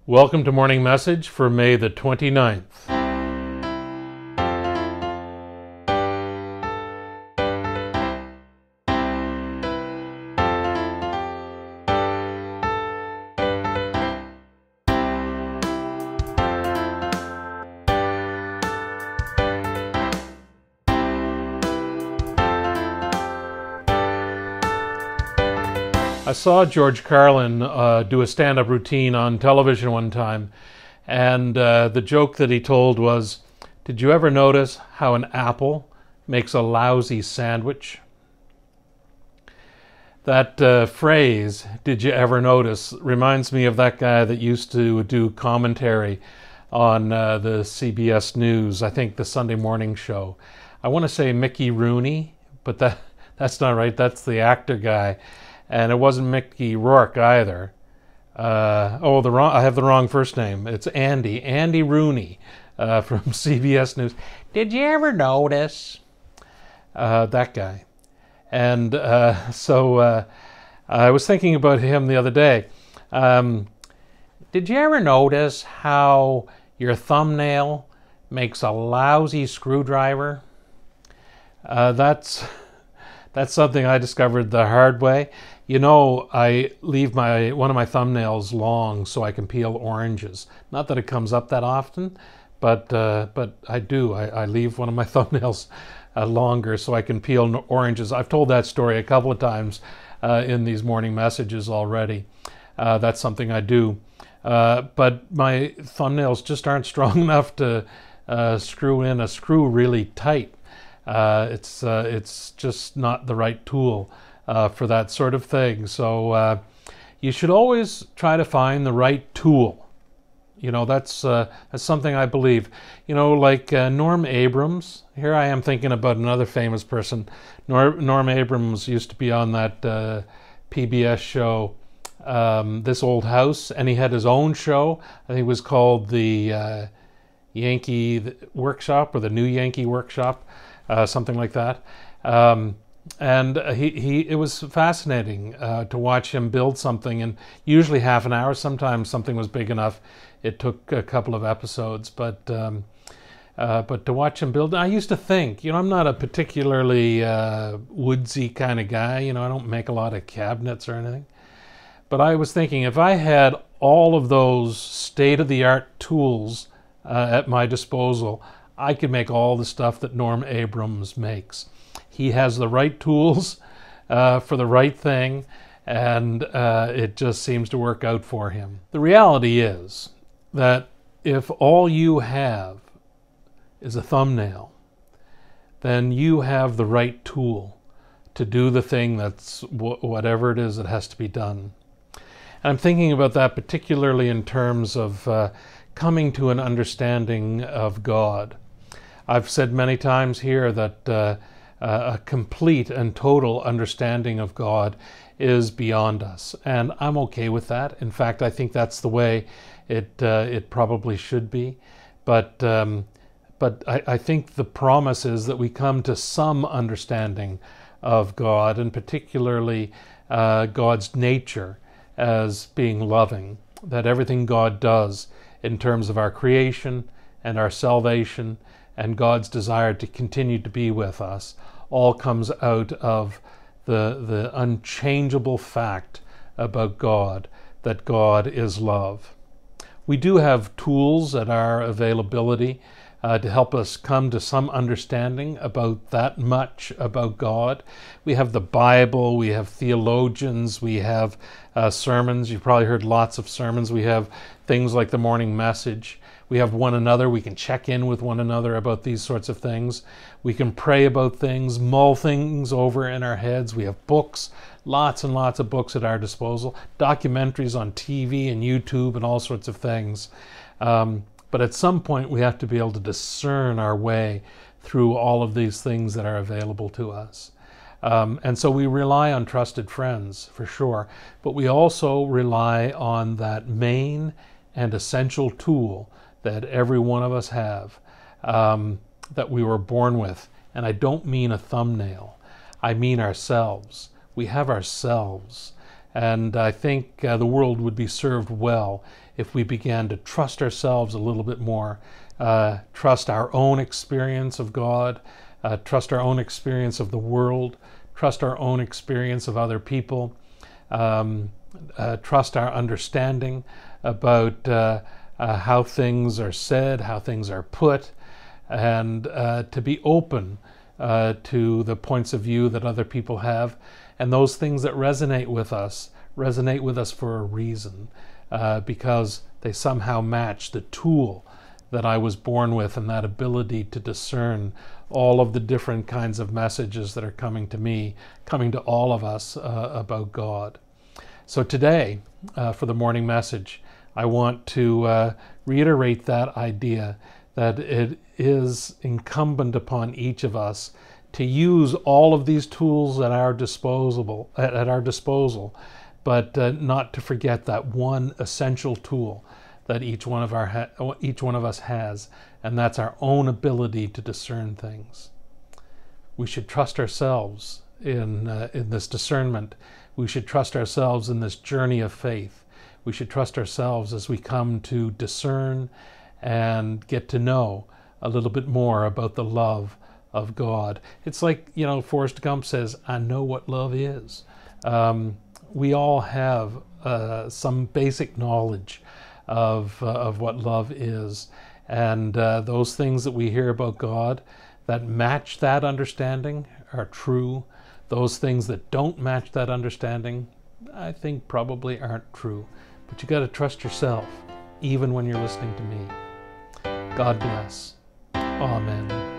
Welcome to Morning Message for May the 29th. I saw George Carlin do a stand-up routine on television one time, and the joke that he told was, did you ever notice how an apple makes a lousy sandwich? That phrase, did you ever notice, reminds me of that guy that used to do commentary on the CBS News, I think the Sunday morning show. I want to say Mickey Rooney, but that's not right, that's the actor guy. And it wasn't Mickey Rourke either. I have the wrong first name. It's Andy Rooney from CBS News. Did you ever notice? That guy. And so I was thinking about him the other day. Did you ever notice how your thumbnail makes a lousy screwdriver? That's something I discovered the hard way. You know, I leave one of my thumbnails long so I can peel oranges. Not that it comes up that often, but I do. I leave one of my thumbnails longer so I can peel oranges. I've told that story a couple of times in these morning messages already. That's something I do. But my thumbnails just aren't strong enough to screw in a screw really tight. It's just not the right tool for that sort of thing. So you should always try to find the right tool. You know, that's something I believe. You know, like Norm Abrams. Here I am thinking about another famous person. Norm Abrams used to be on that PBS show, This Old House, and he had his own show. I think it was called the Yankee Workshop or the New Yankee Workshop. Something like that. And it was fascinating to watch him build something, and usually half an hour. Sometimes something was big enough it took a couple of episodes, but to watch him build, I used to think, I'm not a particularly woodsy kind of guy. I don't make a lot of cabinets or anything, but I was thinking, if I had all of those state-of-the-art tools at my disposal, I could make all the stuff that Norm Abrams makes. He has the right tools for the right thing, and it just seems to work out for him. The reality is that if all you have is a thumbnail, then you have the right tool to do the thing that's whatever it is that has to be done. And I'm thinking about that particularly in terms of coming to an understanding of God. I've said many times here that a complete and total understanding of God is beyond us, and I'm okay with that. In fact, I think that's the way it probably should be. But I think the promise is that we come to some understanding of God, and particularly God's nature as being loving, that everything God does in terms of our creation and our salvation and God's desire to continue to be with us all comes out of the unchangeable fact about God, that God is love. We do have tools at our availability to help us come to some understanding about that much about God. We have the Bible, we have theologians, we have sermons. You've probably heard lots of sermons. We have things like the morning message. We have one another. We can check in with one another about these sorts of things. We can pray about things, mull things over in our heads. We have books, lots and lots of books at our disposal, documentaries on TV and YouTube and all sorts of things. But at some point we have to be able to discern our way through all of these things that are available to us. And so we rely on trusted friends, for sure, but we also rely on that main and essential tool that every one of us have, that we were born with. And I don't mean a thumbnail. I mean ourselves. We have ourselves. And I think the world would be served well if we began to trust ourselves a little bit more, trust our own experience of God, trust our own experience of the world, trust our own experience of other people, trust our understanding about how things are said, how things are put, and to be open to the points of view that other people have, and those things that resonate with us for a reason, because they somehow match the tool that I was born with, and that ability to discern all of the different kinds of messages that are coming to me, coming to all of us about God. So today, for the morning message, I want to reiterate that idea that it is incumbent upon each of us to use all of these tools at our disposal, but not to forget that one essential tool that each one of us has, and that's our own ability to discern things. We should trust ourselves in this discernment. We should trust ourselves in this journey of faith. We should trust ourselves as we come to discern and get to know a little bit more about the love of God. It's like, Forrest Gump says, I know what love is. We all have some basic knowledge of what love is. And those things that we hear about God that match that understanding are true. Those things that don't match that understanding, I think probably aren't true. But you got to trust yourself, even when you're listening to me. God bless. Amen.